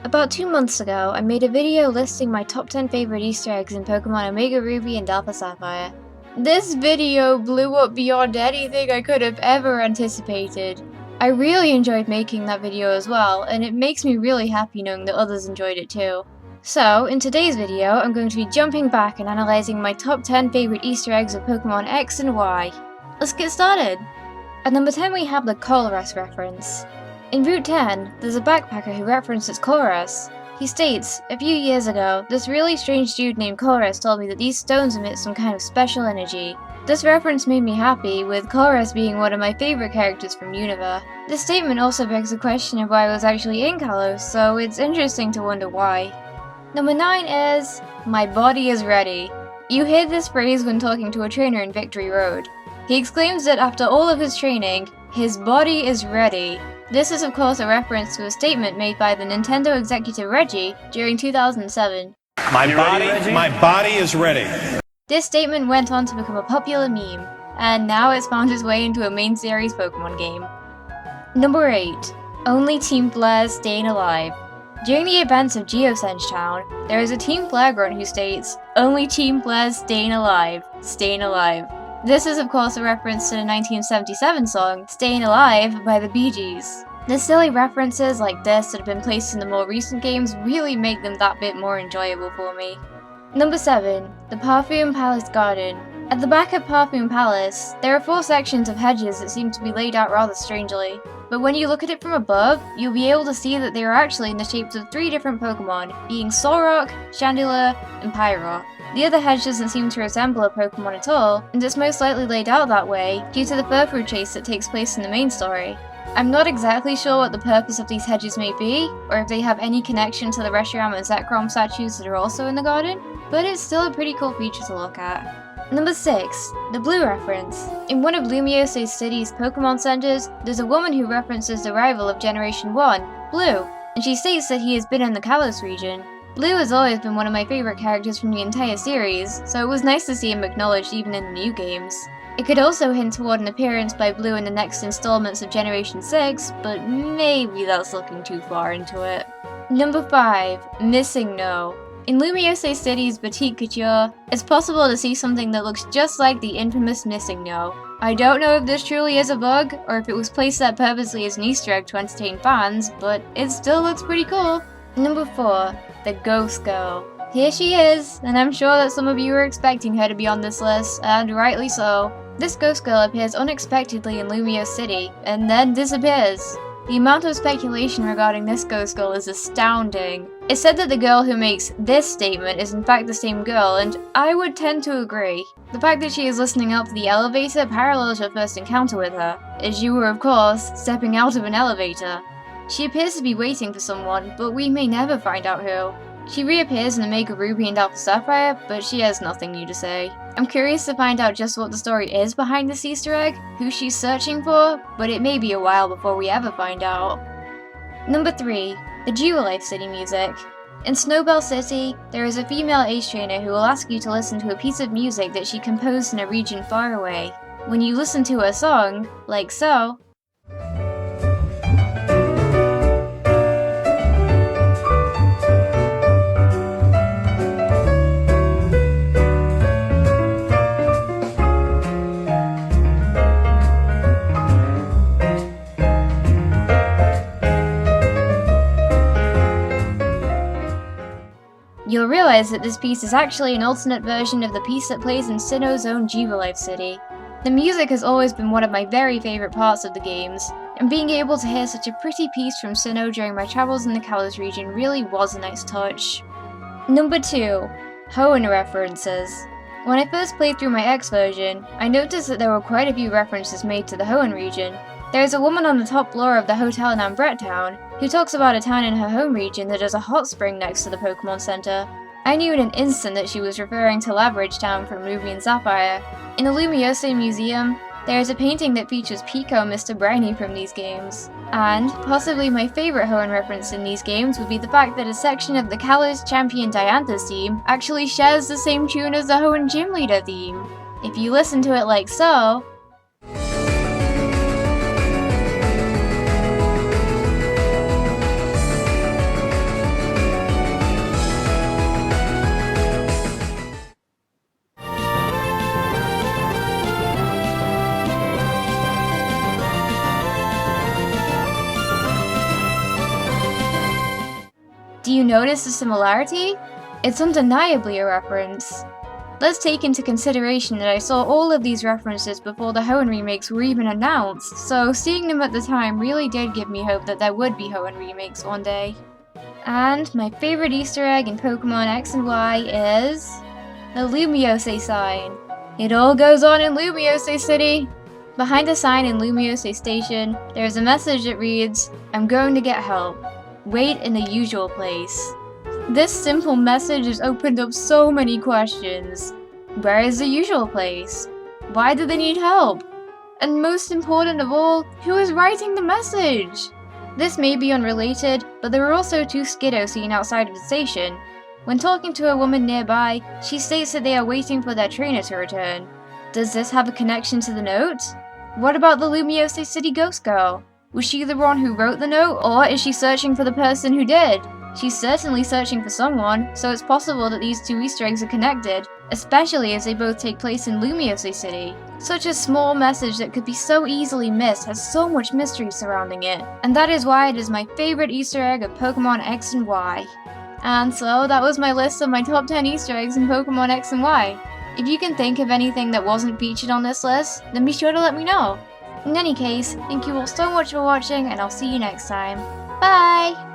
About 2 months ago, I made a video listing my top 10 favorite Easter eggs in Pokemon Omega Ruby and Alpha Sapphire. This video blew up beyond anything I could have ever anticipated. I really enjoyed making that video as well, and it makes me really happy knowing that others enjoyed it too. So, in today's video, I'm going to be jumping back and analysing my top 10 favorite Easter eggs of Pokemon X and Y. Let's get started! At number 10 we have the Korres reference. In Route 10, there's a backpacker who references Korres. He states, "A few years ago, this really strange dude named Korres told me that these stones emit some kind of special energy." This reference made me happy, with Korres being one of my favourite characters from Unova. This statement also begs the question of why I was actually in Kalos, so it's interesting to wonder why. Number 9 is, "My body is ready." You hear this phrase when talking to a trainer in Victory Road. He exclaims that after all of his training, his body is ready. This is of course a reference to a statement made by the Nintendo executive Reggie during 2007. My body is ready. This statement went on to become a popular meme, and now it's found its way into a main series Pokemon game. Number 8. Only Team Flair's staying alive. During the events of Geosenge Town, there is a Team Flair grunt who states, "Only Team Flair's staying alive, staying alive." This is of course a reference to the 1977 song, Stayin' Alive by the Bee Gees. The silly references like this that have been placed in the more recent games really make them that bit more enjoyable for me. Number 7. The Perfume Palace Garden. At the back of Perfume Palace, there are 4 sections of hedges that seem to be laid out rather strangely. But when you look at it from above, you'll be able to see that they are actually in the shapes of 3 different Pokemon, being Solrock, Chandelure, and Pyrock. The other hedge doesn't seem to resemble a Pokemon at all, and it's most likely laid out that way due to the Furfrou chase that takes place in the main story. I'm not exactly sure what the purpose of these hedges may be, or if they have any connection to the Reshiram and Zekrom statues that are also in the garden, but it's still a pretty cool feature to look at. Number 6. The Blue reference. In one of Lumiose City's Pokemon Centers, there's a woman who references the rival of Generation 1, Blue, and she states that he has been in the Kalos region. Blue has always been one of my favourite characters from the entire series, so it was nice to see him acknowledged even in the new games. It could also hint toward an appearance by Blue in the next installments of Generation 6, but maybe that's looking too far into it. Number 5. Missing No. In Lumiose City's Boutique Couture, it's possible to see something that looks just like the infamous Missing No. I don't know if this truly is a bug, or if it was placed there purposely as an Easter egg to entertain fans, but it still looks pretty cool. Number 4. The Ghost Girl. Here she is, and I'm sure that some of you were expecting her to be on this list, and rightly so. This Ghost Girl appears unexpectedly in Lumiose City, and then disappears. The amount of speculation regarding this Ghost Girl is astounding. It's said that the girl who makes this statement is in fact the same girl, and I would tend to agree. The fact that she is listening up for the elevator parallels her first encounter with her, as you were of course stepping out of an elevator. She appears to be waiting for someone, but we may never find out who. She reappears in Omega Ruby and Alpha Sapphire, but she has nothing new to say. I'm curious to find out just what the story is behind this Easter egg, who she's searching for, but it may be a while before we ever find out. Number 3. The Jubilife City music. In Snowbell City, there is a female ace trainer who will ask you to listen to a piece of music that she composed in a region far away. When you listen to her song, like so, you'll realize that this piece is actually an alternate version of the piece that plays in Sinnoh's own Jubilife City. The music has always been one of my very favourite parts of the games, and being able to hear such a pretty piece from Sinnoh during my travels in the Kalos region really was a nice touch. Number 2. Hoenn References. When I first played through my X version, I noticed that there were quite a few references made to the Hoenn region. There is a woman on the top floor of the hotel in Ambrette Town who talks about a town in her home region that has a hot spring next to the Pokemon Center. I knew in an instant that she was referring to Labridge Town from Ruby and Sapphire. In the Lumiose Museum, there is a painting that features Pico and Mr. Briny from these games. And, possibly my favourite Hoenn reference in these games would be the fact that a section of the Kalos champion Dianthas Theme actually shares the same tune as the Hoenn Gym Leader theme. If you listen to it like so, Do you notice the similarity? It's undeniably a reference. Let's take into consideration that I saw all of these references before the Hoenn remakes were even announced, so seeing them at the time really did give me hope that there would be Hoenn remakes one day. And my favorite Easter egg in Pokemon X and Y is the Lumiose A Sign. It all goes on in Lumiose City. Behind the sign in Lumiose Station, there is a message that reads, "I'm going to get help. Wait in the usual place." This simple message has opened up so many questions. Where is the usual place? Why do they need help? And most important of all, who is writing the message? This may be unrelated, but there are also two Skiddo seen outside of the station. When talking to a woman nearby, she states that they are waiting for their trainer to return. Does this have a connection to the note? What about the Lumiose City Ghost Girl? Was she the one who wrote the note, or is she searching for the person who did? She's certainly searching for someone, so it's possible that these two Easter eggs are connected, especially as they both take place in Lumiose City. Such a small message that could be so easily missed has so much mystery surrounding it, and that is why it is my favorite Easter egg of Pokemon X and Y. And so that was my list of my top 10 Easter eggs in Pokemon X and Y. If you can think of anything that wasn't featured on this list, then be sure to let me know. In any case, thank you all so much for watching, and I'll see you next time. Bye!